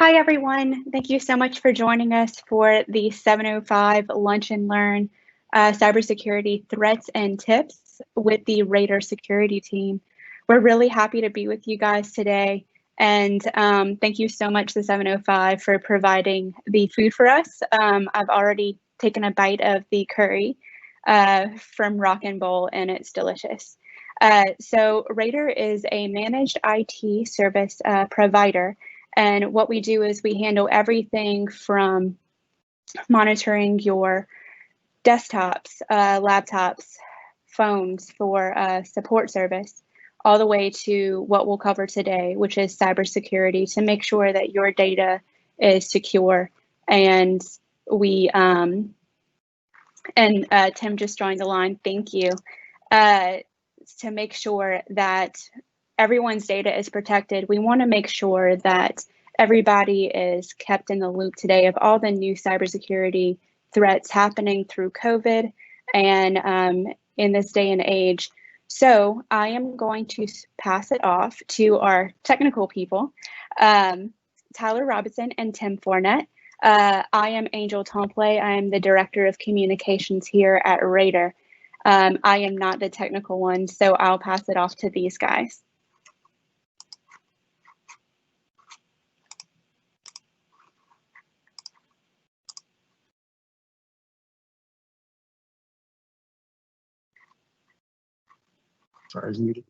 Hi, everyone. Thank you so much for joining us for the 7:05 Lunch and Learn Cybersecurity Threats and Tips with the RADER Security Team. We're really happy to be with you guys today. And thank you so much, the 7:05, for providing the food for us. I've already taken a bite of the curry from Rock and Bowl, and it's delicious. So RADER is a managed IT service provider. And what we do is we handle everything from monitoring your desktops, laptops, phones for support service, all the way to what we'll cover today, which is cybersecurity, to make sure that your data is secure. And Tim just joined the line. Thank you. To make sure that everyone's data is protected, we want to make sure that everybody is kept in the loop today of all the new cybersecurity threats happening through COVID and in this day and age. So I am going to pass it off to our technical people, Tyler Robinson and Tim Fournette. I am Angel Tomplay. I am the Director of Communications here at RADER. I am not the technical one, so I'll pass it off to these guys. Sorry, I was muted.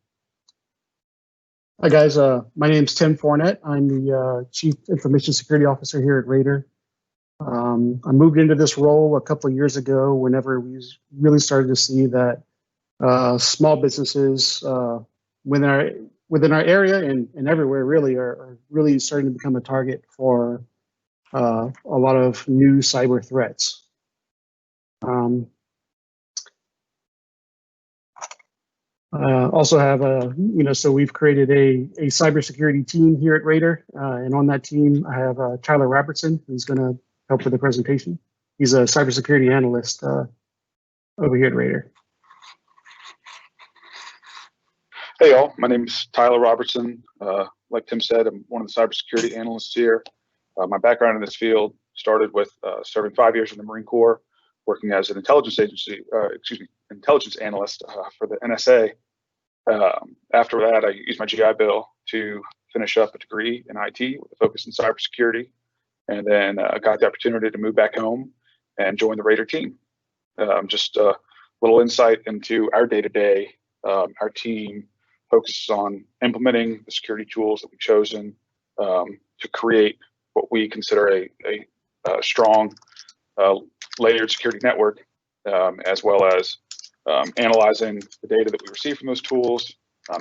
Hi guys, my name is Tim Fournette. I'm the Chief Information Security Officer here at RADER. I moved into this role a couple of years ago whenever we really started to see that small businesses within our area and everywhere really are really starting to become a target for a lot of new cyber threats. Also have so we've created a cybersecurity team here at RADER, and on that team I have Tyler Robertson, who's going to help with the presentation. He's a cybersecurity analyst over here at RADER. Hey all, my name is Tyler Robertson. Like Tim said, I'm one of the cybersecurity analysts here. My background in this field started with serving 5 years in the Marine Corps, working as an intelligence analyst for the NSA. After that, I used my GI Bill to finish up a degree in IT with a focus in cybersecurity, and then got the opportunity to move back home and join the RADER team. Just a little insight into our day-to-day. Our team focuses on implementing the security tools that we've chosen to create what we consider a strong layered security network, as well as analyzing the data that we receive from those tools,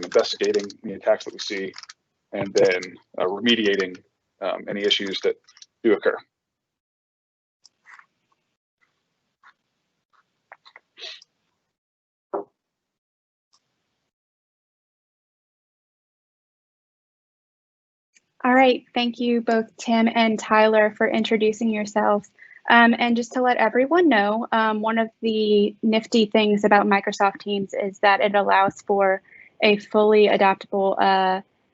investigating any attacks that we see, and then remediating any issues that do occur. All right, thank you both Tim and Tyler for introducing yourselves. And just to let everyone know, one of the nifty things about Microsoft Teams is that it allows for a fully adaptable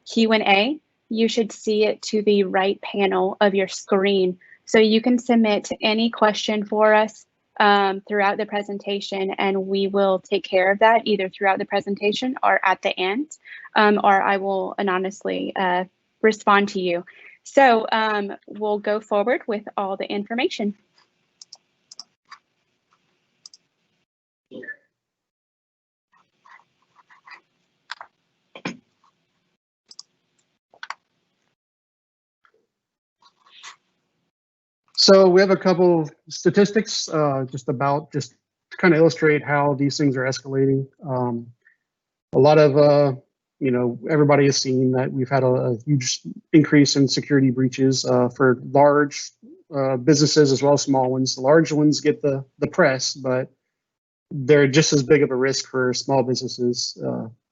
Q&A. You should see it to the right panel of your screen. So you can submit any question for us throughout the presentation, and we will take care of that either throughout the presentation or at the end, or I will anonymously respond to you. So we'll go forward with all the information. So we have a couple statistics just to kind of illustrate how these things are escalating. A lot of everybody has seen that we've had a huge increase in security breaches for large businesses as well as small ones. The large ones get the press, but they're just as big of a risk for small businesses,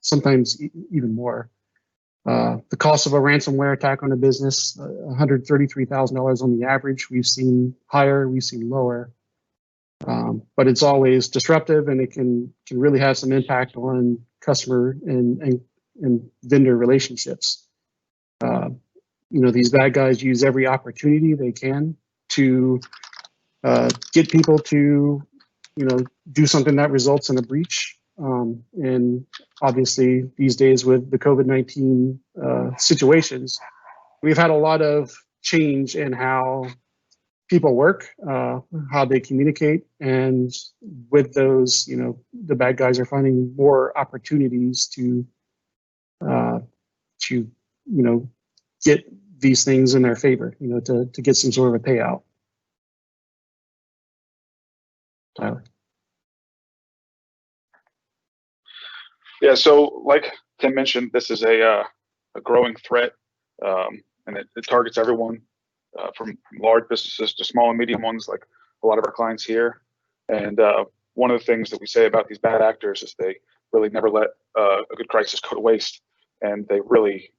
sometimes even more. The cost of a ransomware attack on a business, $133,000 on the average. We've seen higher, we've seen lower. But it's always disruptive, and it can really have some impact on customer and vendor relationships. these bad guys use every opportunity they can to get people to, do something that results in a breach. And obviously, these days with the COVID-19 situations, we've had a lot of change in how people work, how they communicate, and with those, the bad guys are finding more opportunities to get these things in their favor, to get some sort of a payout. Tyler. Yeah, so like Tim mentioned, this is a growing threat, and it targets everyone, from large businesses to small and medium ones, like a lot of our clients here. And one of the things that we say about these bad actors is they really never let a good crisis go to waste, and they really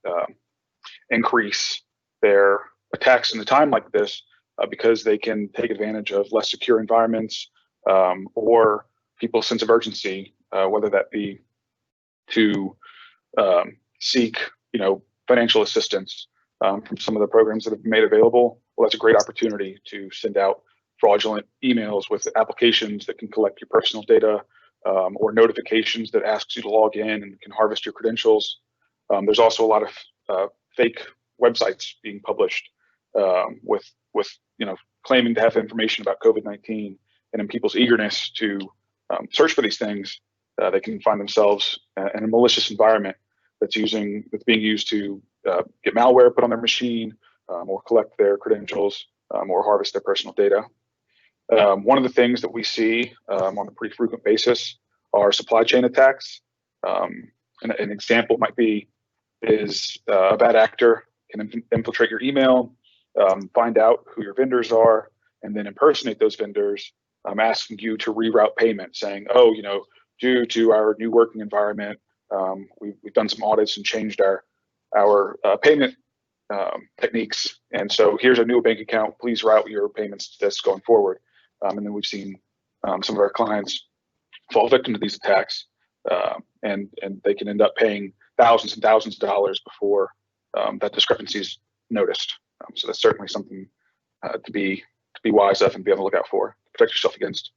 increase their attacks in a time like this because they can take advantage of less secure environments or people's sense of urgency, whether that be to seek, financial assistance from some of the programs that have been made available. Well, that's a great opportunity to send out fraudulent emails with applications that can collect your personal data, or notifications that asks you to log in and can harvest your credentials. There's also a lot of fake websites being published with claiming to have information about COVID-19, and in people's eagerness to search for these things, they can find themselves in a malicious environment that's being used to get malware put on their machine, or collect their credentials, or harvest their personal data. One of the things that we see on a pretty frequent basis are supply chain attacks. An example might be a bad actor can infiltrate your email, find out who your vendors are, and then impersonate those vendors, asking you to reroute payment, saying, "Oh, due to our new working environment, we've done some audits and changed our payment techniques, and so here's a new bank account. Please route your payments to this going forward." And then we've seen some of our clients fall victim to these attacks, and they can end up paying thousands and thousands of dollars before that discrepancy is noticed. So that's certainly something to be wise of and be on the lookout for, to protect yourself against.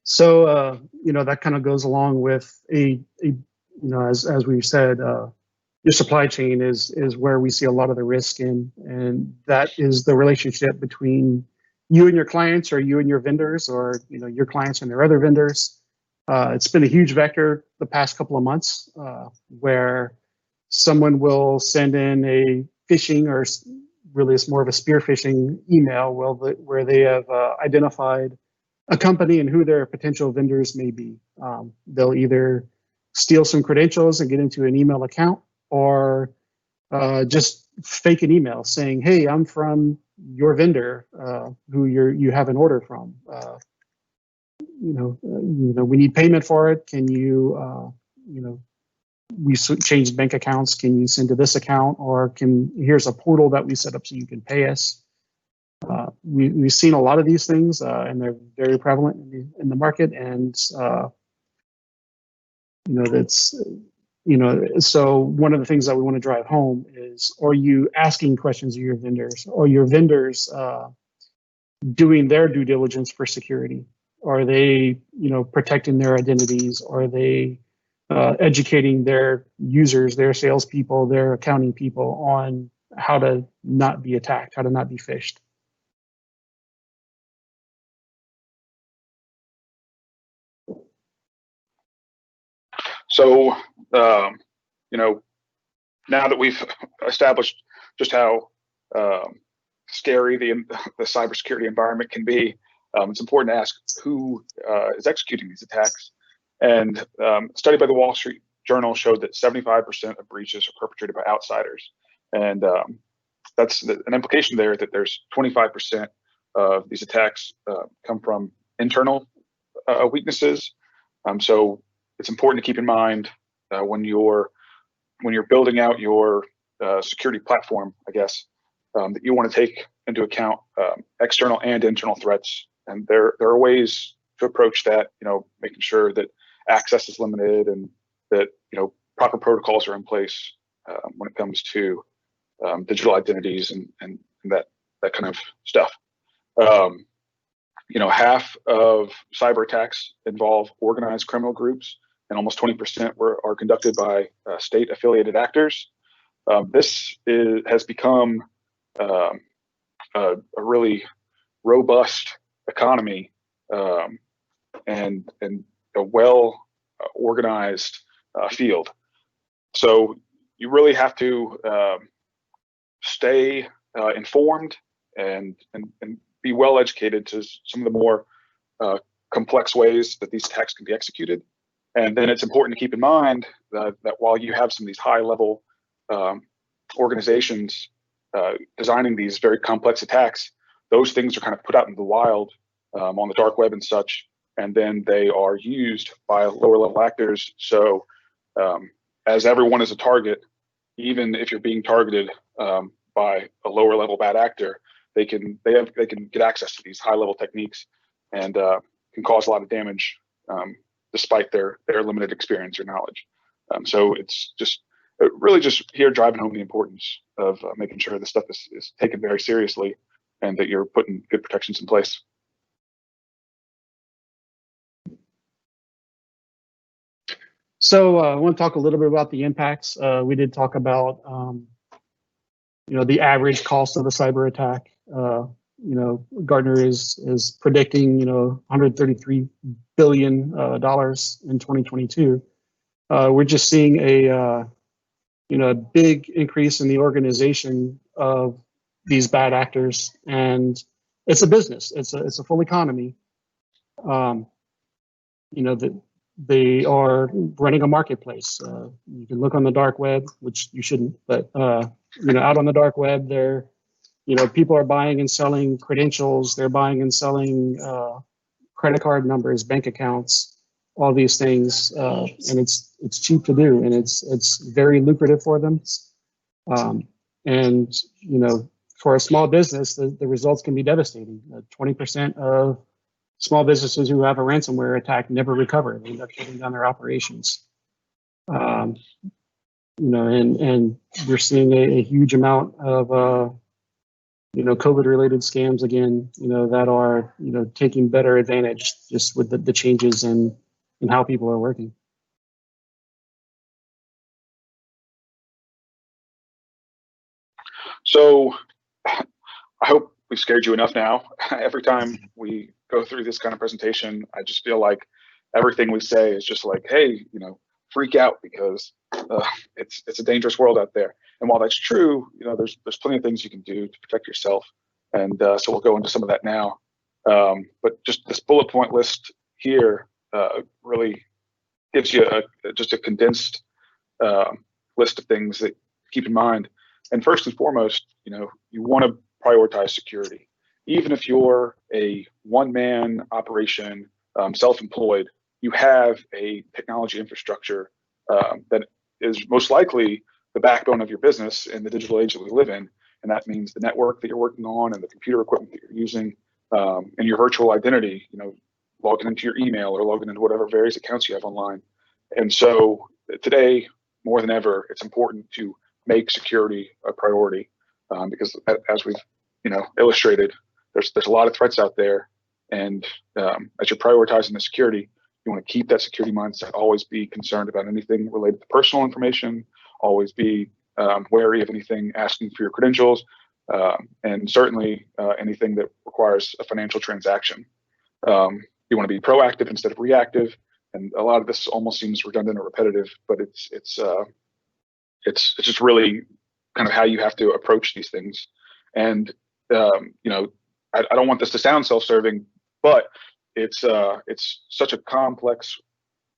So, that kind of goes along with as we've said, your supply chain is where we see a lot of the risk in, and that is the relationship between you and your clients, or you and your vendors, or your clients and their other vendors. It's been a huge vector the past couple of months, where someone will send in a phishing, or really it's more of a spear phishing email, where they have identified a company and who their potential vendors may be. They'll either steal some credentials and get into an email account, or just fake an email saying, "Hey, I'm from your vendor, who you have an order from. We need payment for it. Can you, we changed bank accounts. Can you send to this account, or here's a portal that we set up so you can pay us." We've seen a lot of these things, and they're very prevalent in the market. And so one of the things that we want to drive home is: are you asking questions of your vendors? Are your vendors doing their due diligence for security? Are they, protecting their identities? Are they educating their users, their salespeople, their accounting people on how to not be attacked, how to not be phished? So, now that we've established just how scary the cybersecurity environment can be, it's important to ask who is executing these attacks. And a study by the Wall Street Journal showed that 75% of breaches are perpetrated by outsiders. And that's an implication there that there's 25% of these attacks come from internal weaknesses. So it's important to keep in mind when you're building out your security platform, I guess, that you want to take into account external and internal threats. And there are ways approach that, making sure that access is limited and that, proper protocols are in place when it comes to digital identities and that kind of stuff. Half of cyber attacks involve organized criminal groups, and almost 20% are conducted by state-affiliated actors. This has become a really robust economy and a well-organized field. So you really have to stay informed and be well educated to some of the more complex ways that these attacks can be executed. And then it's important to keep in mind that while you have some of these high-level organizations designing these very complex attacks, those things are kind of put out into the wild on the dark web and such, and then they are used by lower-level actors. So as everyone is a target, even if you're being targeted by a lower-level bad actor, they can get access to these high-level techniques and can cause a lot of damage despite their limited experience or knowledge. So it's really just here driving home the importance of making sure this stuff is taken very seriously and that you're putting good protections in place. So I want to talk a little bit about the impacts. We did talk about, the average cost of a cyber attack. Gartner is predicting, $133 billion in 2022. We're just seeing a big increase in the organization of these bad actors, and it's a business. It's a full economy. That they are running a marketplace. You can look on the dark web, which you shouldn't, but out on the dark web, people are buying and selling credentials. They're buying and selling credit card numbers, bank accounts, all these things, and it's cheap to do, and it's very lucrative for them. And for a small business, the results can be devastating. 20% of small businesses who have a ransomware attack never recover. They end up shutting down their operations. And we're seeing a huge amount of COVID-related scams again, that are, taking better advantage just with the changes in how people are working. So I hope we've scared you enough now. Every time we go through this kind of presentation, I just feel like everything we say is just like, hey, freak out because it's a dangerous world out there. And while that's true, there's plenty of things you can do to protect yourself. And so we'll go into some of that now. But just this bullet point list here really gives you just a condensed list of things that keep in mind. And first and foremost, you want to prioritize security. Even if you're a one-man operation, self-employed, you have a technology infrastructure that is most likely the backbone of your business in the digital age that we live in. And that means the network that you're working on and the computer equipment that you're using and your virtual identity, logging into your email or logging into whatever various accounts you have online. And so today, more than ever, it's important to make security a priority because as we've illustrated, there's a lot of threats out there. And as you're prioritizing the security, you want to keep that security mindset, always be concerned about anything related to personal information, always be wary of anything asking for your credentials, and certainly anything that requires a financial transaction. You want to be proactive instead of reactive. And a lot of this almost seems redundant or repetitive, but it's just really kind of how you have to approach these things. And I don't want this to sound self-serving, but it's such a complex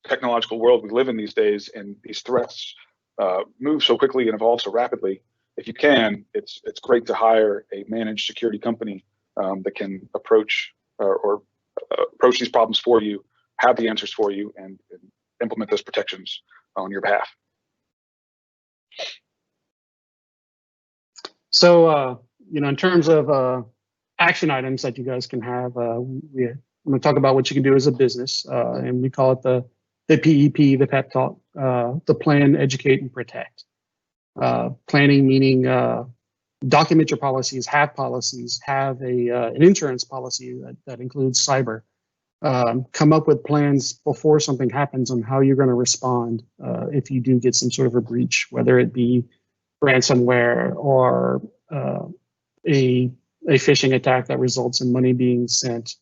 technological world we live in these days, and these threats move so quickly and evolve so rapidly. If you can, it's great to hire a managed security company that can approach these problems for you, have the answers for you, and implement those protections on your behalf. So, in terms of action items that you guys can have, we I'm going to talk about what you can do as a business, and we call it the PEP, the pep talk, the plan, educate, and protect. Planning meaning document your policies, have an insurance policy that includes cyber. Come up with plans before something happens on how you're going to respond if you do get some sort of a breach, whether it be ransomware or a phishing attack that results in money being sent.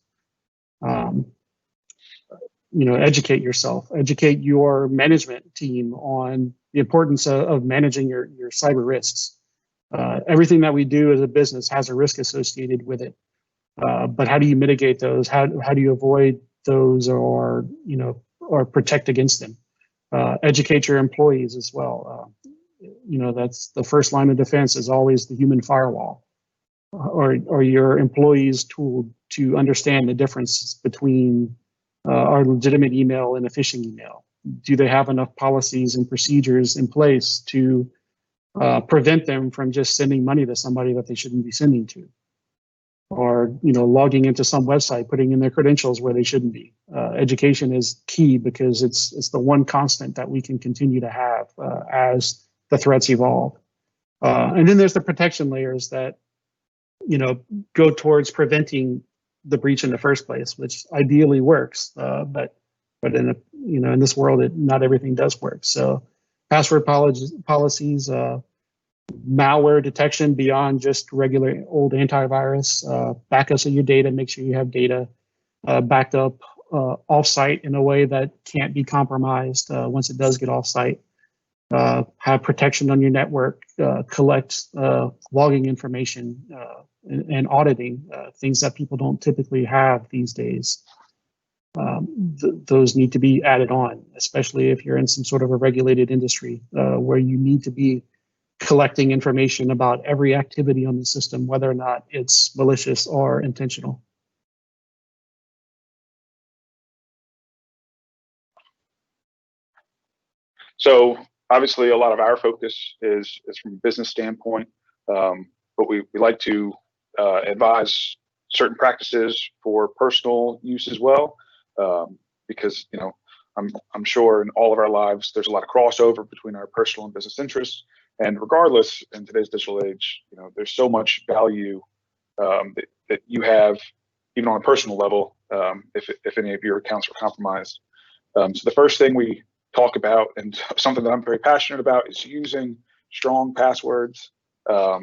Educate yourself, educate your management team on the importance of managing your cyber risks. Everything that we do as a business has a risk associated with it. But how do you mitigate those? How do you avoid those or protect against them? Educate your employees as well. That's the first line of defense is always the human firewall, or your employees tool to understand the difference between our legitimate email and a phishing email. Do they have enough policies and procedures in place to prevent them from just sending money to somebody that they shouldn't be sending to? Or logging into some website, putting in their credentials where they shouldn't be. Education is key because it's the one constant that we can continue to have as the threats evolve. And then there's the protection layers that go towards preventing the breach in the first place, which ideally works, but in this world, not everything does work. So password policies. Malware detection beyond just regular old antivirus, backups of your data, make sure you have data backed up offsite in a way that can't be compromised once it does get offsite. Have protection on your network, collect logging information and auditing, things that people don't typically have these days. Those need to be added on, especially if you're in some sort of a regulated industry where you need to be collecting information about every activity on the system, whether or not it's malicious or intentional. So obviously a lot of our focus is from a business standpoint, but we like to advise certain practices for personal use as well, because I'm sure in all of our lives there's a lot of crossover between our personal and business interests. And regardless, in today's digital age, there's so much value that you have, even on a personal level, if any of your accounts were compromised. So the first thing we talk about, and something that I'm very passionate about, is using strong passwords. I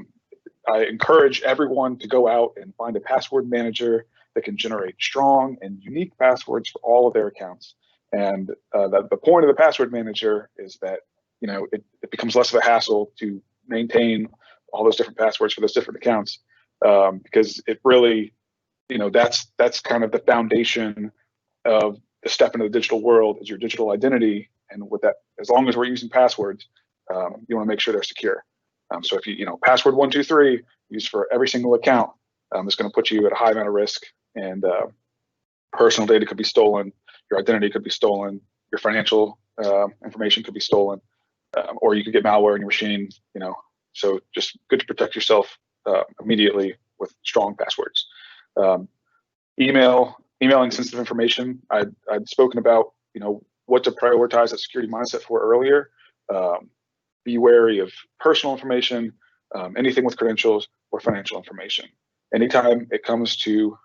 encourage everyone to go out and find a password manager that can generate strong and unique passwords for all of their accounts. And the point of the password manager is that it becomes less of a hassle to maintain all those different passwords for those different accounts, because it really, that's kind of the foundation of the step into the digital world is your digital identity. And with that, as long as we're using passwords, you want to make sure they're secure. So if password 123 used for every single account, it's going to put you at a high amount of risk, and personal data could be stolen, your identity could be stolen, your financial information could be stolen. Or you could get malware in your machine, so just good to protect yourself immediately with strong passwords. Emailing sensitive information. I'd spoken about, what to prioritize that security mindset for earlier. Be wary of personal information, anything with credentials or financial information. Anytime it comes to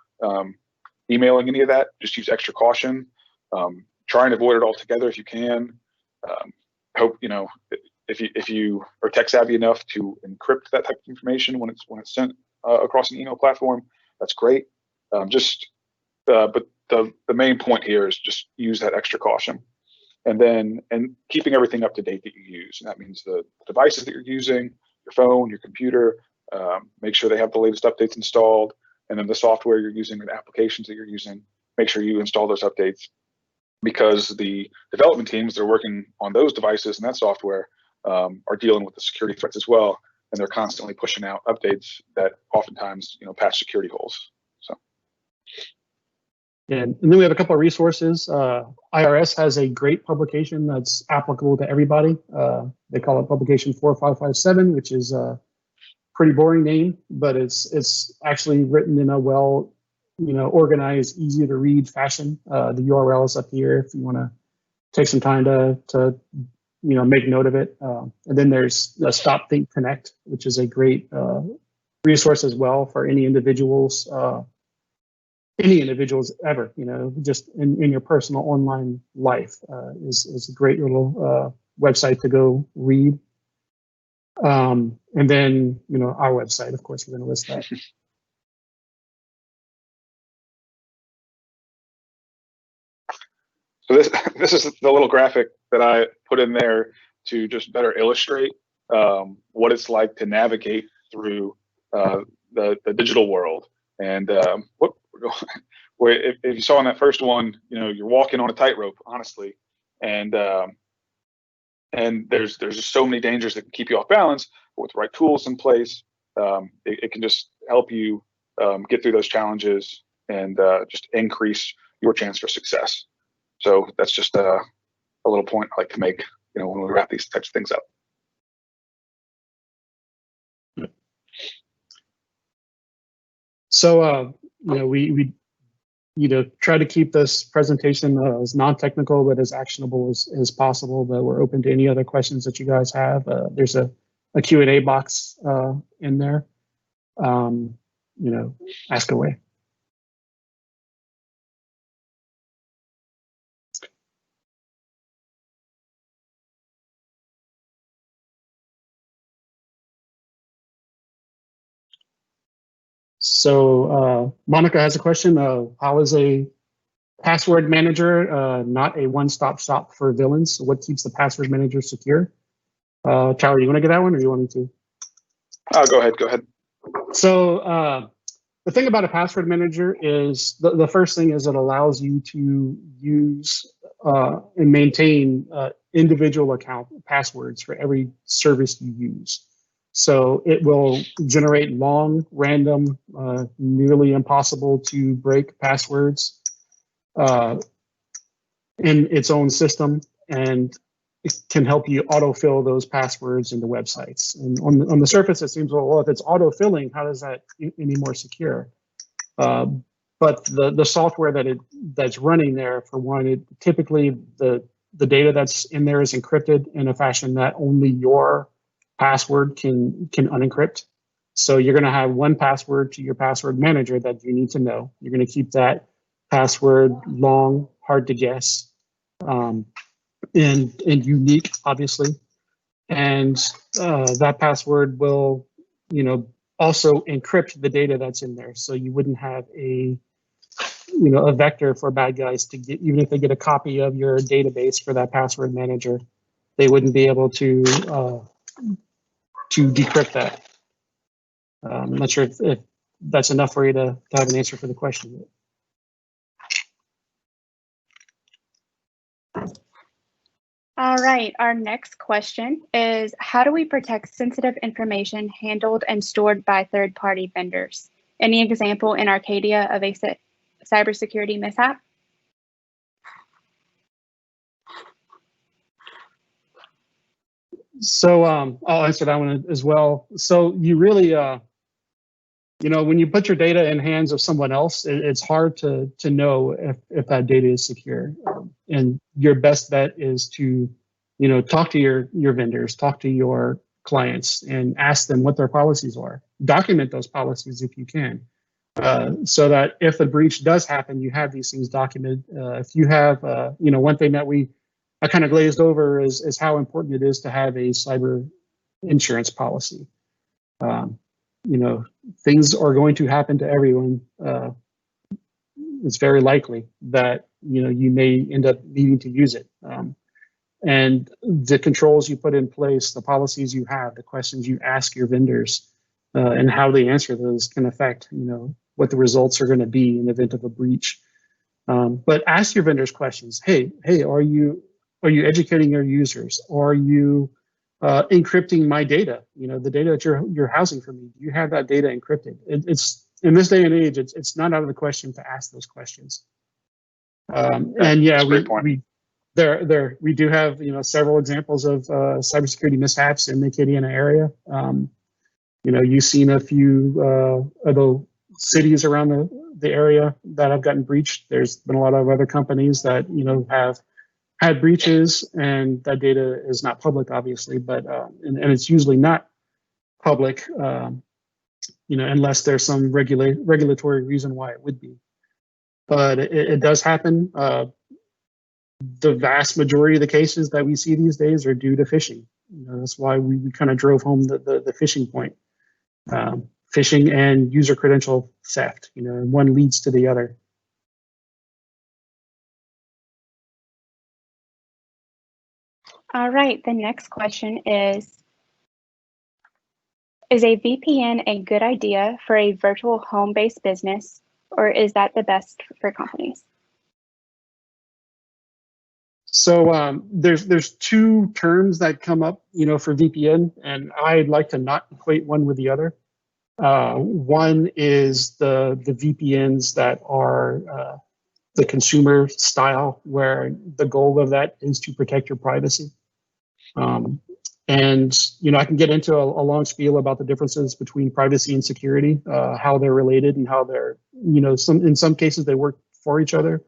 emailing any of that, just use extra caution. Try and avoid it altogether if you can. Hope if you are tech savvy enough to encrypt that type of information when it's sent across an email platform, that's great. But the main point here is just use that extra caution, and keeping everything up to date that you use. And that means the devices that you're using, your phone, your computer, make sure they have the latest updates installed, and then the software you're using and the applications that you're using, make sure you install those updates. Because the development teams that are working on those devices and that software are dealing with the security threats as well, and they're constantly pushing out updates that oftentimes patch security holes. So, and then we have a couple of resources. IRS has a great publication that's applicable to everybody. They call it Publication 4557, which is a pretty boring name, but it's actually written in a well organized, easy to read fashion. The URL is up here if you want to take some time to make note of it. And then there's the Stop, Think, Connect, which is a great resource as well for any individuals ever, just in your personal online life, is a great little website to go read. And then, our website, of course, we're going to list that. So this is the little graphic that I put in there to just better illustrate what it's like to navigate through the digital world. And if you saw in that first one, you're walking on a tightrope, honestly, and there's just so many dangers that can keep you off balance. But with the right tools in place, it can just help you get through those challenges and just increase your chance for success. So that's just a little point I like to make, when we wrap these types of things up. So, we try to keep this presentation as non-technical but as actionable as possible. But we're open to any other questions that you guys have. There's a Q&A box in there. Ask away. So Monica has a question. How is a password manager not a one-stop shop for villains? What keeps the password manager secure? Tyler, you want to get that one, or you want me to? Go ahead. So the thing about a password manager is the first thing is it allows you to use and maintain individual account passwords for every service you use. So it will generate long, random, nearly impossible to break passwords in its own system, and it can help you autofill those passwords into websites. And on the surface, it seems, well, if it's autofilling, how is that any more secure? But the software that's running there, for one, typically the data that's in there is encrypted in a fashion that only your password can unencrypt. So you're going to have one password to your password manager that you need to know. You're going to keep that password long, hard to guess, and unique, obviously. And that password will, also encrypt the data that's in there. So you wouldn't have a vector for bad guys to get, even if they get a copy of your database for that password manager, they wouldn't be able to decrypt that. I'm not sure if that's enough for you to have an answer for the question. All right, our next question is, how do we protect sensitive information handled and stored by third-party vendors? Any example in Arcadia of a cybersecurity mishap? So I'll answer that one as well. So you really, when you put your data in hands of someone else, it's hard to know if that data is secure. And your best bet is to, talk to your vendors, talk to your clients, and ask them what their policies are. Document those policies if you can, so that if a breach does happen, you have these things documented. If you have, one thing that I kind of glazed over is how important it is to have a cyber insurance policy. Things are going to happen to everyone. It's very likely that you may end up needing to use it. And the controls you put in place, the policies you have, the questions you ask your vendors, and how they answer those can affect what the results are going to be in the event of a breach. But ask your vendors questions. Hey, are you educating your users? Are you encrypting my data? The data that you're housing for me. Do you have that data encrypted? It's in this day and age, it's not out of the question to ask those questions. And yeah, we do have several examples of cybersecurity mishaps in the Acadiana area. You've seen a few of the cities around the area that have gotten breached. There's been a lot of other companies that, have had breaches, and that data is not public, obviously, but and it's usually not public, unless there's some regulatory reason why it would be. But it does happen. The vast majority of the cases that we see these days are due to phishing. That's why we kind of drove home the phishing point. Phishing and user credential theft, and one leads to the other. All right, the next question is a VPN a good idea for a virtual home-based business, or is that the best for companies? So there's two terms that come up, for VPN, and I'd like to not equate one with the other. One is the VPNs that are the consumer style, where the goal of that is to protect your privacy. And I can get into a long spiel about the differences between privacy and security, how they're related, and how they're, in some cases they work for each other.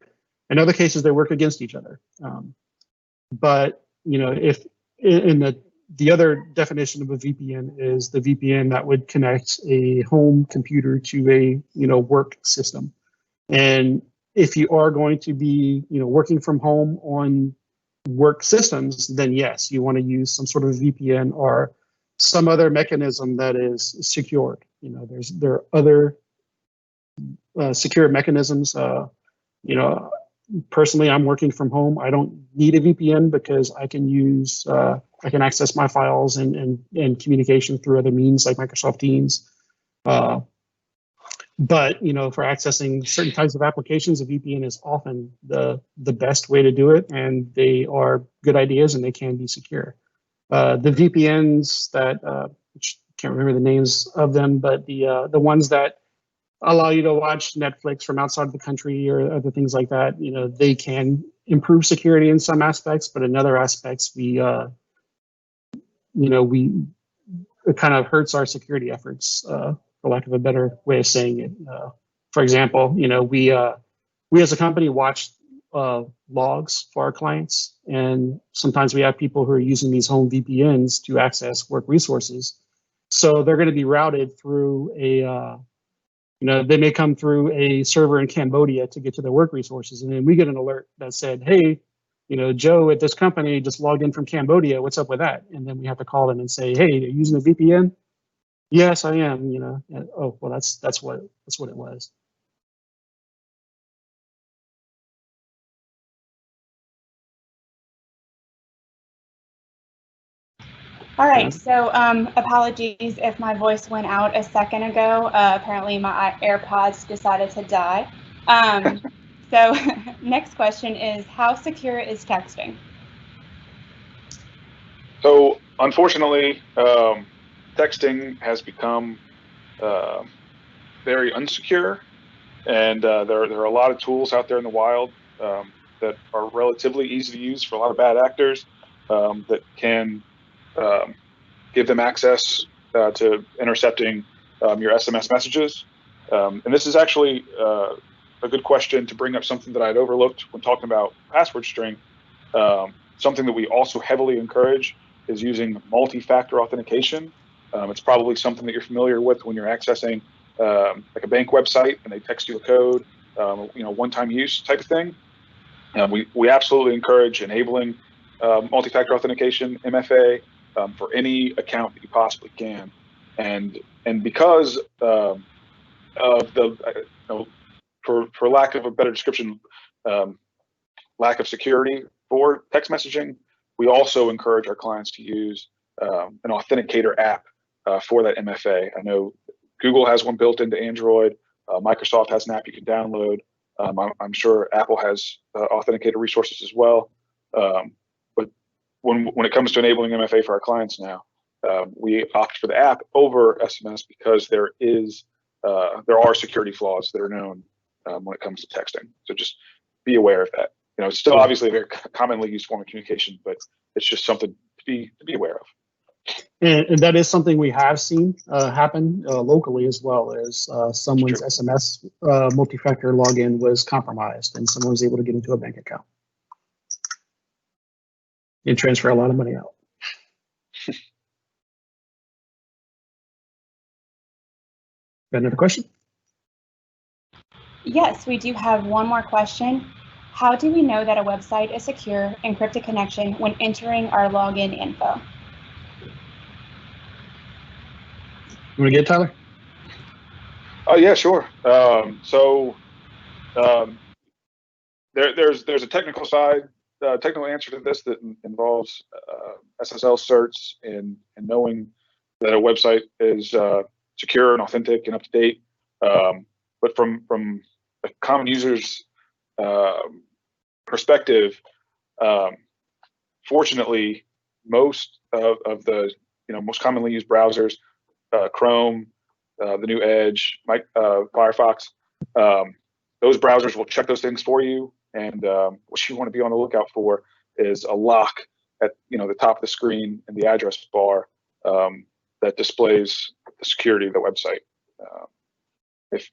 In other cases, they work against each other. But if in the other definition of a VPN is the VPN that would connect a home computer to a work system. And if you are going to be working from home on work systems, then yes, you want to use some sort of VPN or some other mechanism that is secured. There are other secure mechanisms. Personally, I'm working from home. I don't need a VPN because I can use I can access my files and communication through other means like Microsoft Teams. But for accessing certain types of applications, a VPN is often the best way to do it, and they are good ideas and they can be secure. The VPNs that which can't remember the names of them, but the ones that allow you to watch Netflix from outside of the country or other things like that, they can improve security in some aspects, but in other aspects, it kind of hurts our security efforts, for lack of a better way of saying it. For example, we as a company watch logs for our clients, and sometimes we have people who are using these home VPNs to access work resources. So they're going to be routed through they may come through a server in Cambodia to get to their work resources, and then we get an alert that said, "Hey, Joe at this company just logged in from Cambodia. What's up with that?" And then we have to call them and say, "Hey, are you using a VPN?" "Yes, I am." Oh, well, that's what it was. All right, so apologies if my voice went out a second ago. Apparently my AirPods decided to die. So next question is, how secure is texting? So unfortunately, texting has become very unsecure, and there are a lot of tools out there in the wild that are relatively easy to use for a lot of bad actors that can give them access to intercepting your SMS messages. And this is actually a good question to bring up something that I'd overlooked when talking about password string. Something that we also heavily encourage is using multi-factor authentication. It's probably something that you're familiar with when you're accessing like a bank website and they text you a code, one-time use type of thing. We absolutely encourage enabling multi-factor authentication, MFA, for any account that you possibly can. And because of the, for lack of a better description, lack of security for text messaging, we also encourage our clients to use an authenticator app for that MFA. I know Google has one built into Android. Microsoft has an app you can download. I'm sure Apple has authenticator resources as well. But when it comes to enabling MFA for our clients now, we opt for the app over SMS because there are security flaws that are known when it comes to texting. So just be aware of that. It's still obviously a very commonly used form of communication, but it's just something to be aware of. And that is something we have seen happen locally as well, as someone's SMS multi-factor login was compromised and someone was able to get into a bank account and transfer a lot of money out. Got another question? Yes, we do have one more question. How do we know that a website is secure, encrypted connection when entering our login info? You want to get it, Tyler? Oh yeah, sure. There's a technical side, technical answer to this that involves SSL certs and knowing that a website is secure and authentic and up to date. But from a common user's perspective, fortunately, most of the most commonly used browsers, Chrome, the new Edge, Firefox, those browsers will check those things for you. And what you want to be on the lookout for is a lock at the top of the screen in the address bar that displays the security of the website.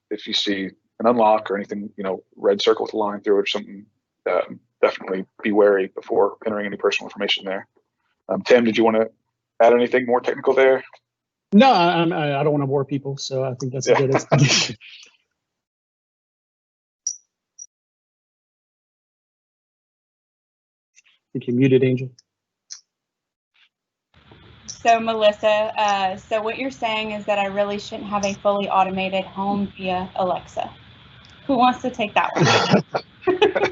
If you see an unlock or anything, red circle with a line through it or something, definitely be wary before entering any personal information there. Tim, did you want to add anything more technical there? No, I don't want to bore people, so I think that's a good explanation. I think you're muted, Angel. So Melissa, so what you're saying is that I really shouldn't have a fully automated home via Alexa. Who wants to take that one?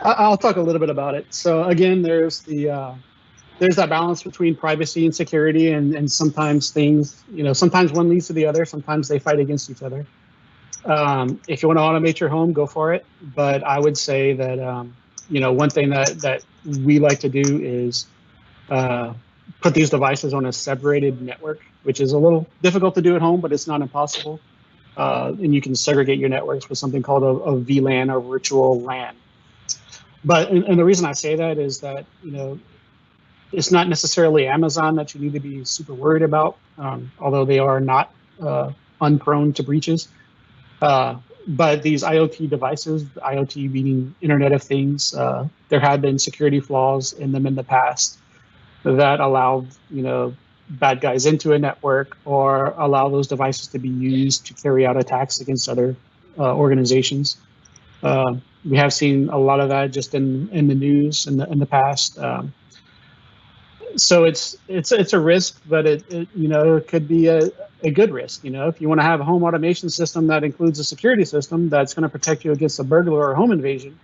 I'll talk a little bit about it. So again, there's that balance between privacy and security, and sometimes things, sometimes one leads to the other, sometimes they fight against each other. If you want to automate your home, go for it. But I would say that one thing that we like to do is put these devices on a separated network, which is a little difficult to do at home, but it's not impossible. And you can segregate your networks with something called a VLAN or virtual LAN. But and the reason I say that is that it's not necessarily Amazon that you need to be super worried about, although they are not unprone to breaches. But these IoT devices, IoT meaning Internet of Things, there have been security flaws in them in the past that allowed bad guys into a network or allow those devices to be used to carry out attacks against other organizations. We have seen a lot of that just in the news in the past. So it's a risk, but it could be a good risk. If you want to have a home automation system that includes a security system that's going to protect you against a burglar or a home invasion,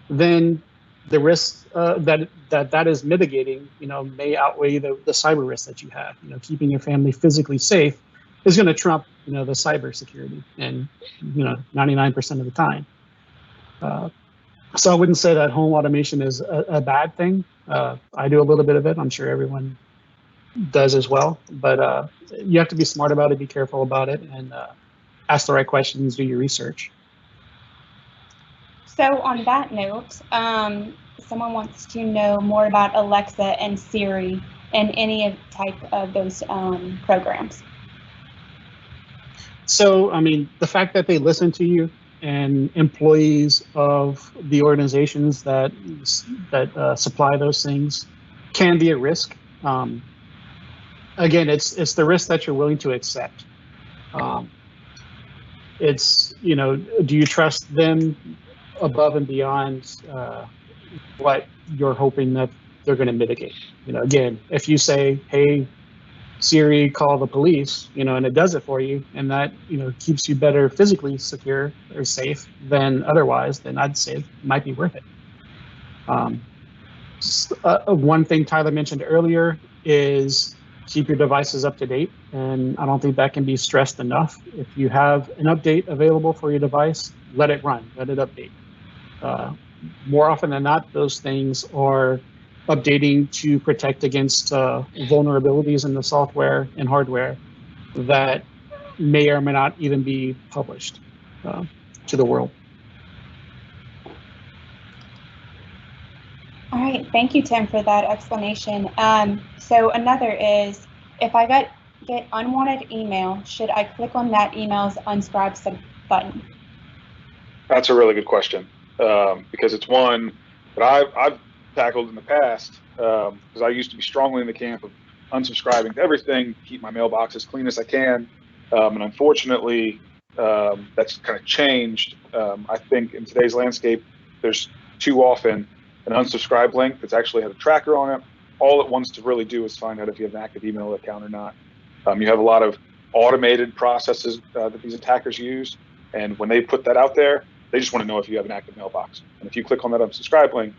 then the risk that is mitigating, may outweigh the cyber risk that you have. Keeping your family physically safe is going to trump, the cyber security, and 99% of the time. So I wouldn't say that home automation is a bad thing. I do a little bit of it. I'm sure everyone does as well. But you have to be smart about it, be careful about it, and ask the right questions, do your research. So on that note, someone wants to know more about Alexa and Siri and any type of those programs. So, the fact that they listen to you, and employees of the organizations that supply those things can be at risk. Again, it's the risk that you're willing to accept. It's, do you trust them above and beyond what you're hoping that they're going to mitigate? Again, if you say, hey, Siri, call the police, and it does it for you, and that, keeps you better physically secure or safe than otherwise, then I'd say it might be worth it. One thing Tyler mentioned earlier is keep your devices up to date, and I don't think that can be stressed enough. If you have an update available for your device, let it run, let it update. More often than not, those things are updating to protect against vulnerabilities in the software and hardware that may or may not even be published to the world. All right, thank you, Tim, for that explanation. So another is, if I get unwanted email, should I click on that email's unsubscribe button? That's a really good question, because it's one that I've tackled in the past, because I used to be strongly in the camp of unsubscribing to everything, keep my mailbox as clean as I can, and unfortunately, that's kind of changed. I think in today's landscape, there's too often an unsubscribe link that's actually had a tracker on it. All it wants to really do is find out if you have an active email account or not. You have a lot of automated processes that these attackers use, and when they put that out there, they just want to know if you have an active mailbox. And if you click on that unsubscribe link,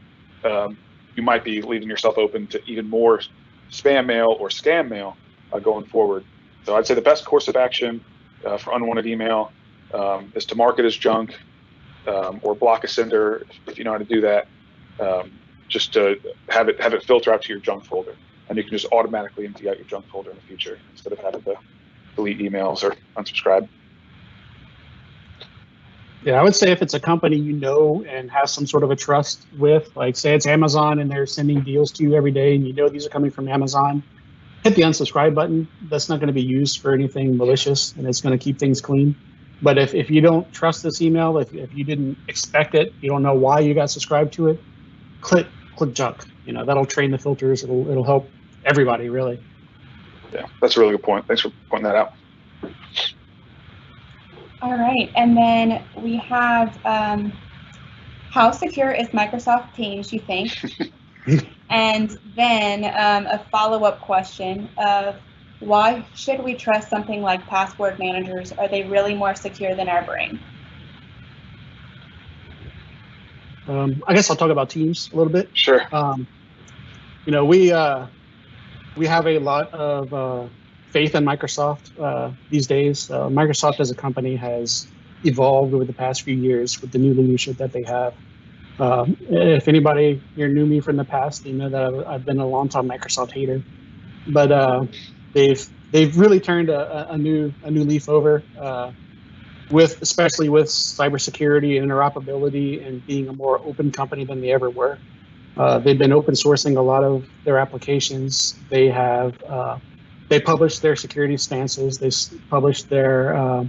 you might be leaving yourself open to even more spam mail or scam mail going forward. So I'd say the best course of action for unwanted email is to mark it as junk, or block a sender if you know how to do that. Just to have it filter out to your junk folder, and you can just automatically empty out your junk folder in the future instead of having to delete emails or unsubscribe. Yeah, I would say if it's a company you know and has some sort of a trust with, like say it's Amazon and they're sending deals to you every day and you know these are coming from Amazon, hit the unsubscribe button. That's not going to be used for anything malicious, and it's going to keep things clean. But if you don't trust this email, if you didn't expect it, you don't know why you got subscribed to it, click junk. You know, that'll train the filters. It'll help everybody, really. Yeah, that's a really good point. Thanks for pointing that out. All right, and then we have how secure is Microsoft Teams, you think? And then a follow-up question of why should we trust something like password managers? Are they really more secure than our brain? I guess I'll talk about Teams a little bit. Sure. You know, we have a lot of faith in Microsoft these days. Microsoft as a company has evolved over the past few years with the new leadership that they have. If anybody here knew me from the past, you know that I've been a longtime Microsoft hater. But they've really turned a new leaf over, especially with cybersecurity and interoperability and being a more open company than they ever were. They've been open sourcing a lot of their applications. They have they publish their security stances. They publish their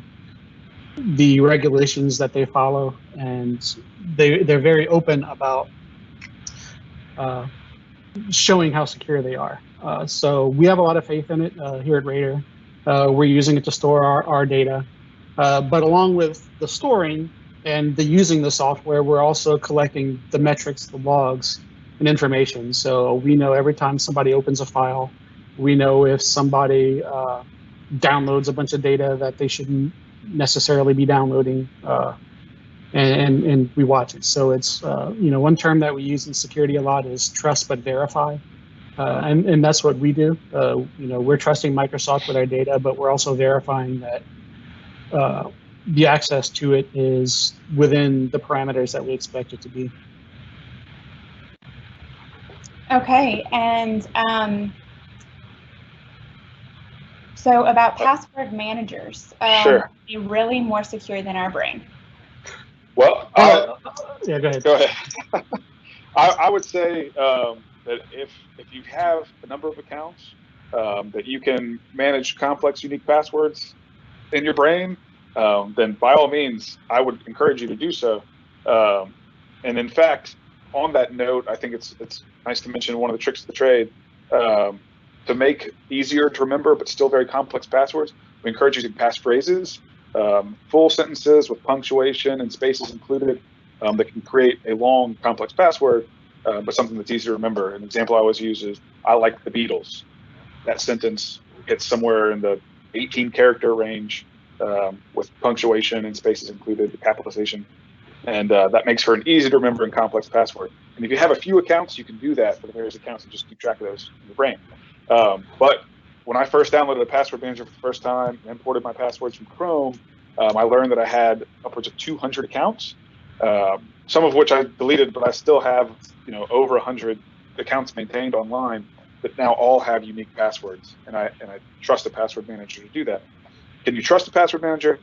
the regulations that they follow, and they're very open about showing how secure they are. So we have a lot of faith in it here at RADER. We're using it to store our data, but along with the storing and the using the software, we're also collecting the metrics, the logs, and information. So we know every time somebody opens a file, we know if somebody downloads a bunch of data that they shouldn't necessarily be downloading, and we watch it. So it's you know, one term that we use in security a lot is trust but verify, and that's what we do. You know, we're trusting Microsoft with our data, but we're also verifying that the access to it is within the parameters that we expect it to be. Okay, and so about password managers, Sure. are they really more secure than our brain? Well, yeah, go ahead. Go ahead. I would say that if you have a number of accounts that you can manage complex, unique passwords in your brain, then by all means, I would encourage you to do so. And in fact, on that note, I think it's nice to mention one of the tricks of the trade. To make easier to remember but still very complex passwords, we encourage using passphrases, full sentences with punctuation and spaces included that can create a long, complex password, but something that's easy to remember. An example I always use is, I like the Beatles. That sentence hits somewhere in the 18-character range with punctuation and spaces included, the capitalization. And that makes for an easy to remember and complex password. And if you have a few accounts, you can do that for the various accounts and just keep track of those in your brain. But when I first downloaded a password manager for the first time and imported my passwords from Chrome, I learned that I had upwards of 200 accounts, some of which I deleted, but I still have, you know, over 100 accounts maintained online that now all have unique passwords. And I trust a password manager to do that. Can you trust a password manager?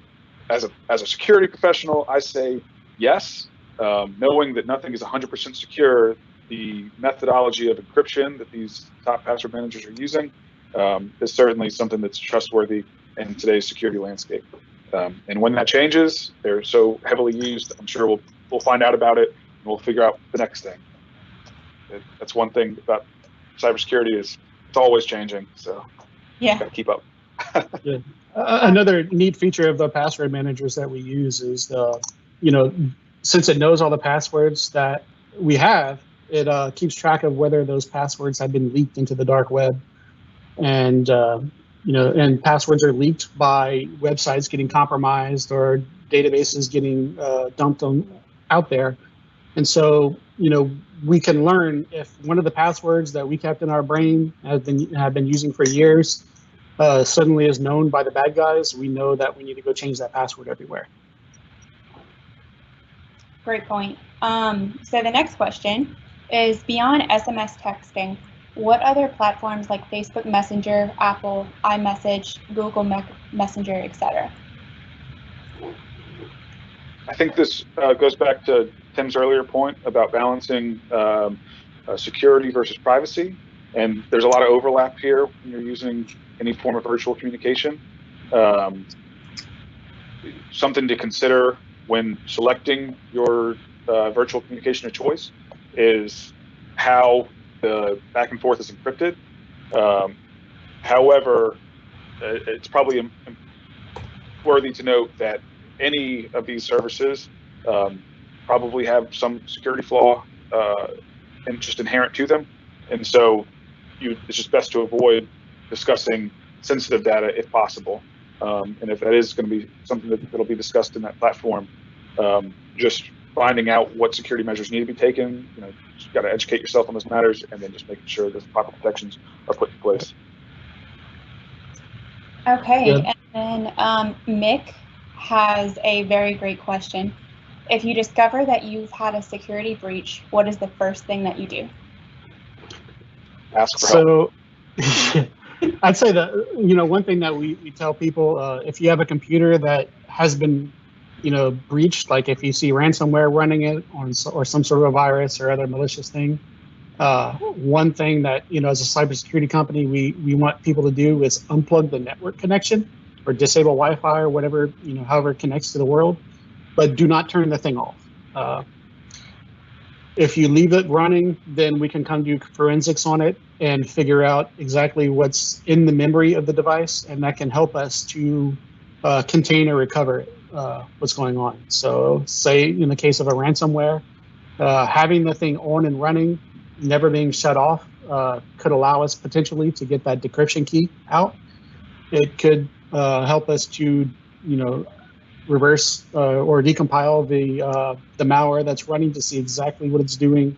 As a security professional, I say yes, knowing that nothing is 100% secure. The methodology of encryption that these top password managers are using is certainly something that's trustworthy in today's security landscape. And when that changes, they're so heavily used, I'm sure we'll find out about it and we'll figure out the next thing. That's one thing about cybersecurity is it's always changing, so yeah, gotta keep up. Yeah. Another neat feature of the password managers that we use is since it knows all the passwords that we have, it keeps track of whether those passwords have been leaked into the dark web, and and passwords are leaked by websites getting compromised or databases getting dumped out there, and so we can learn if one of the passwords that we kept in our brain have been using for years suddenly is known by the bad guys. We know that we need to go change that password everywhere. great point. So the next question is, beyond SMS texting, what other platforms like Facebook Messenger, Apple, iMessage, Google Messenger, etc.? I think this goes back to Tim's earlier point about balancing security versus privacy. And there's a lot of overlap here when you're using any form of virtual communication. Something to consider when selecting your virtual communication of choice is how the back and forth is encrypted. However, it's probably worthy to note that any of these services probably have some security flaw and just inherent to them. And so it's just best to avoid discussing sensitive data if possible. And if that is going to be something that'll be discussed in that platform, just finding out what security measures need to be taken, you've got to educate yourself on those matters, and then just making sure that the proper protections are put in place. Okay, yeah. And then Mick has a very great question. If you discover that you've had a security breach, what is the first thing that you do? Ask for help. So I'd say that, one thing that we tell people, if you have a computer that has been, breached, like if you see ransomware running it or some sort of a virus or other malicious thing, one thing that, as a cybersecurity company, we want people to do is unplug the network connection or disable Wi-Fi or whatever, however it connects to the world, but do not turn the thing off. If you leave it running, then we can come do forensics on it and figure out exactly what's in the memory of the device, and that can help us to contain or recover what's going on. So say in the case of a ransomware, having the thing on and running, never being shut off, could allow us potentially to get that decryption key out. It could help us to, reverse or decompile the malware that's running to see exactly what it's doing,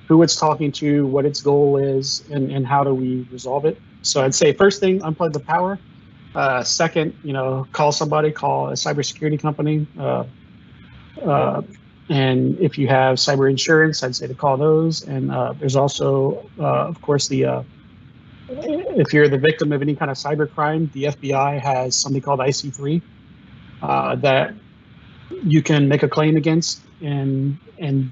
who it's talking to, what its goal is, and how do we resolve it. So I'd say first thing, unplug the power. Second, call somebody, call a cybersecurity company. And if you have cyber insurance, I'd say to call those. And there's also, of course, if you're the victim of any kind of cyber crime, the FBI has something called IC3 that you can make a claim against, and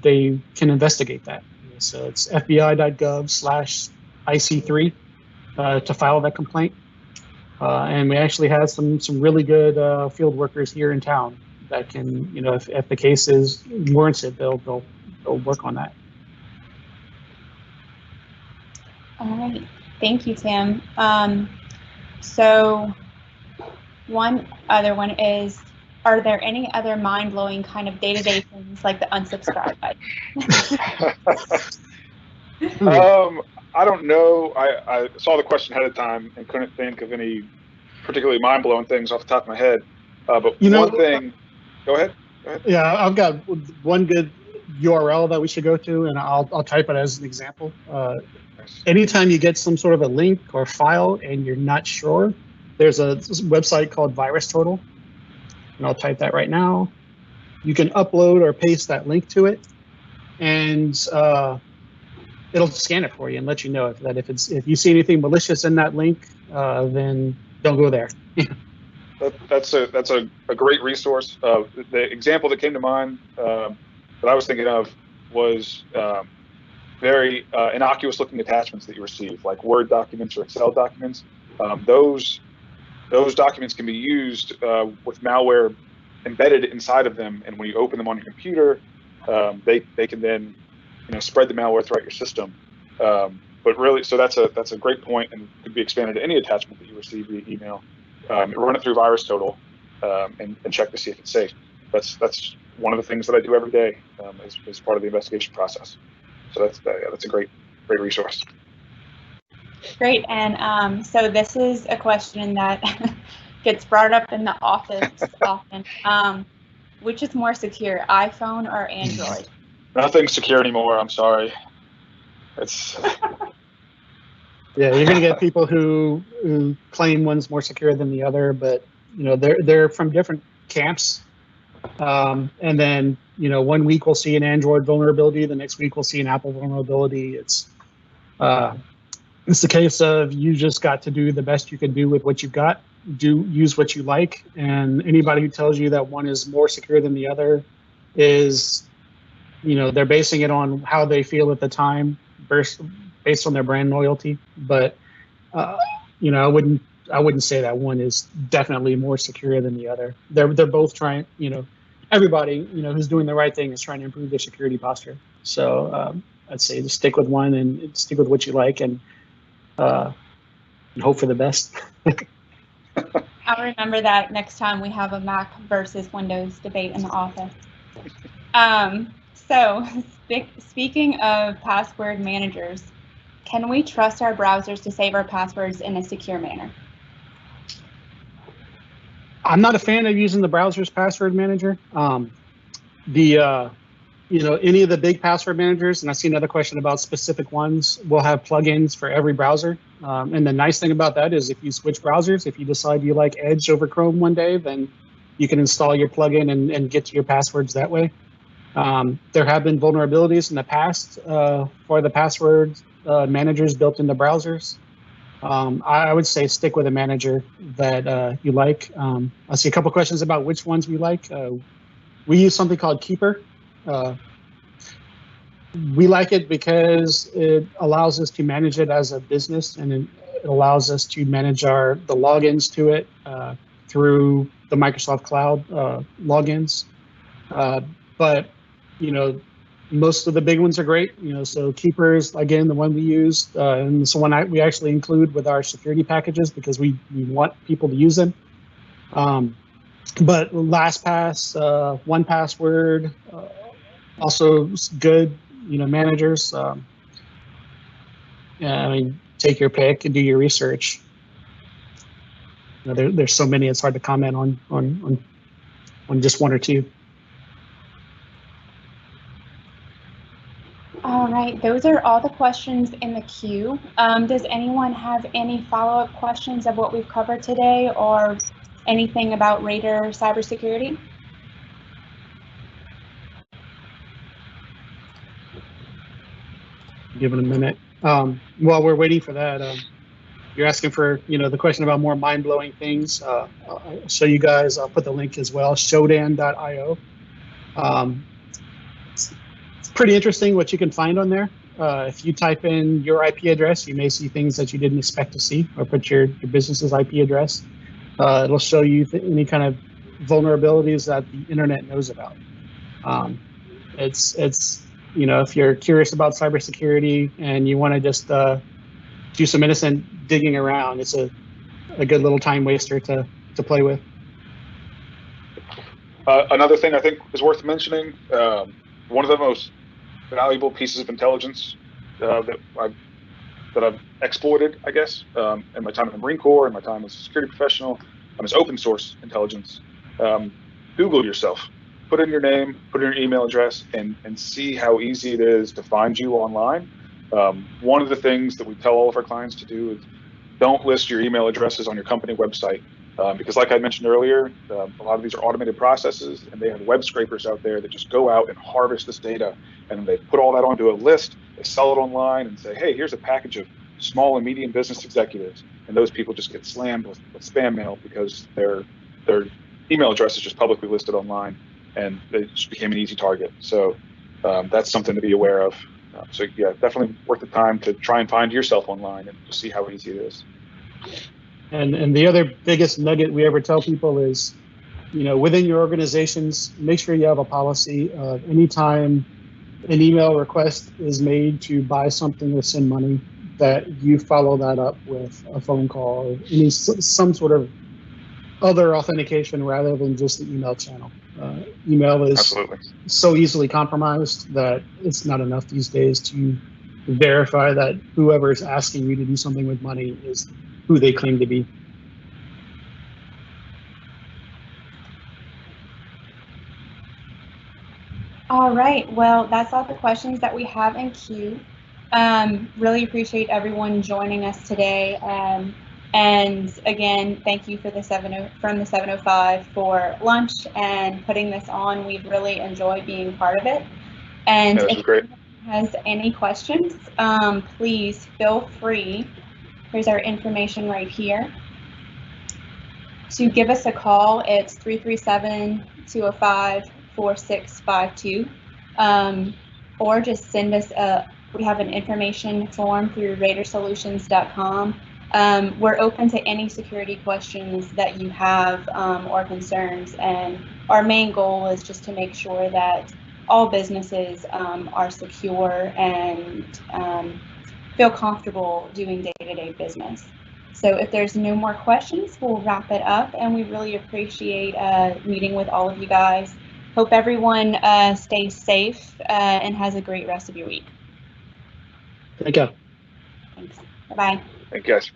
they can investigate that. So it's fbi.gov/IC3 to file that complaint. And we actually have some really good field workers here in town that can, if the case warrants it, they'll work on that. All right, thank you, Tim. So one other one is, are there any other mind-blowing kind of day-to-day things like the unsubscribe button? I don't know. I saw the question ahead of time and couldn't think of any particularly mind-blowing things off the top of my head. But one thing, go ahead. Yeah, I've got one good URL that we should go to, and I'll type it as an example. Anytime you get some sort of a link or file and you're not sure, there's a website called VirusTotal, and I'll type that right now. You can upload or paste that link to it, and it'll scan it for you and let you know if you see anything malicious in that link, then don't go there. That's a great resource. The example that came to mind that I was thinking of was very innocuous looking attachments that you receive, like Word documents or Excel documents. Those documents can be used with malware embedded inside of them, and when you open them on your computer, they can then spread the malware throughout your system. But really, so that's a great point, and could be expanded to any attachment that you receive via email. Run it through VirusTotal and check to see if it's safe. That's one of the things that I do every day as part of the investigation process. So that's a great resource. Great, and so this is a question that gets brought up in the office often. Which is more secure, iPhone or Android? Nothing's secure anymore. I'm sorry. It's Yeah, you're gonna get people who claim one's more secure than the other, but they're from different camps. And then 1 week we'll see an Android vulnerability, the next week we'll see an Apple vulnerability. It's the case of you just got to do the best you can do with what you've got. Use what you like, and anybody who tells you that one is more secure than the other is, they're basing it on how they feel at the time, based on their brand loyalty. But I wouldn't say that one is definitely more secure than the other. They're both trying. Everybody who's doing the right thing is trying to improve their security posture. So I'd say just stick with one and stick with what you like, and hope for the best. I'll remember that next time we have a Mac versus Windows debate in the office. So speaking of password managers, can we trust our browsers to save our passwords in a secure manner? I'm not a fan of using the browser's password manager. Any of the big password managers, and I see another question about specific ones, will have plugins for every browser. And the nice thing about that is if you switch browsers, if you decide you like Edge over Chrome one day, then you can install your plugin and get to your passwords that way. There have been vulnerabilities in the past for the password managers built into browsers. I would say stick with a manager that you like. I see a couple questions about which ones we like. We use something called Keeper. We like it because it allows us to manage it as a business, and it allows us to manage the logins to it through the Microsoft Cloud logins. But most of the big ones are great. So Keeper is, again, the one we use, and it's the one we actually include with our security packages because we want people to use them. But LastPass, 1Password, also good, managers. Take your pick and do your research. There's so many, it's hard to comment on just one or two. All right, those are all the questions in the queue. Does anyone have any follow-up questions of what we've covered today, or anything about RADER Cybersecurity? Give it a minute. While we're waiting for that, you're asking for the question about more mind-blowing things. I'll show you guys. I'll put the link as well. Shodan.io. It's pretty interesting what you can find on there. If you type in your IP address, you may see things that you didn't expect to see, or put your business's IP address. It'll show you any kind of vulnerabilities that the internet knows about. It's if you're curious about cybersecurity and you want to just do some innocent digging around, it's a good little time waster to play with. Another thing I think is worth mentioning, one of the most valuable pieces of intelligence that I've exploited, I guess, in my time in the Marine Corps and my time as a security professional, is open source intelligence. Google yourself. Put in your name, put in your email address, and see how easy it is to find you online. One of the things that we tell all of our clients to do is don't list your email addresses on your company website, because like I mentioned earlier, a lot of these are automated processes, and they have web scrapers out there that just go out and harvest this data, and they put all that onto a list, they sell it online and say, hey, here's a package of small and medium business executives, and those people just get slammed with spam mail because their email address is just publicly listed online, and they just became an easy target. So that's something to be aware of. So yeah, definitely worth the time to try and find yourself online and just see how easy it is. And the other biggest nugget we ever tell people is, within your organizations, make sure you have a policy of anytime an email request is made to buy something or send money, that you follow that up with a phone call or some sort of other authentication rather than just the email channel. Email is Absolutely. so easily compromised that it's not enough these days to verify that whoever is asking you to do something with money is who they claim to be. All right, well, that's all the questions that we have in queue. Really appreciate everyone joining us today. And again, thank you for from the 705 for lunch and putting this on. We've really enjoyed being part of it. And This if was great. anyone has any questions, please feel free. Here's our information right here. To give us a call, it's 337-205-4652, or just send us we have an information form through RADERsolutions.com. We're open to any security questions that you have or concerns, and our main goal is just to make sure that all businesses are secure and feel comfortable doing day-to-day business. So if there's no more questions, we'll wrap it up, and we really appreciate meeting with all of you guys. Hope everyone stays safe and has a great rest of your week. Thank you. Thanks. Bye-bye. Thank you, guys.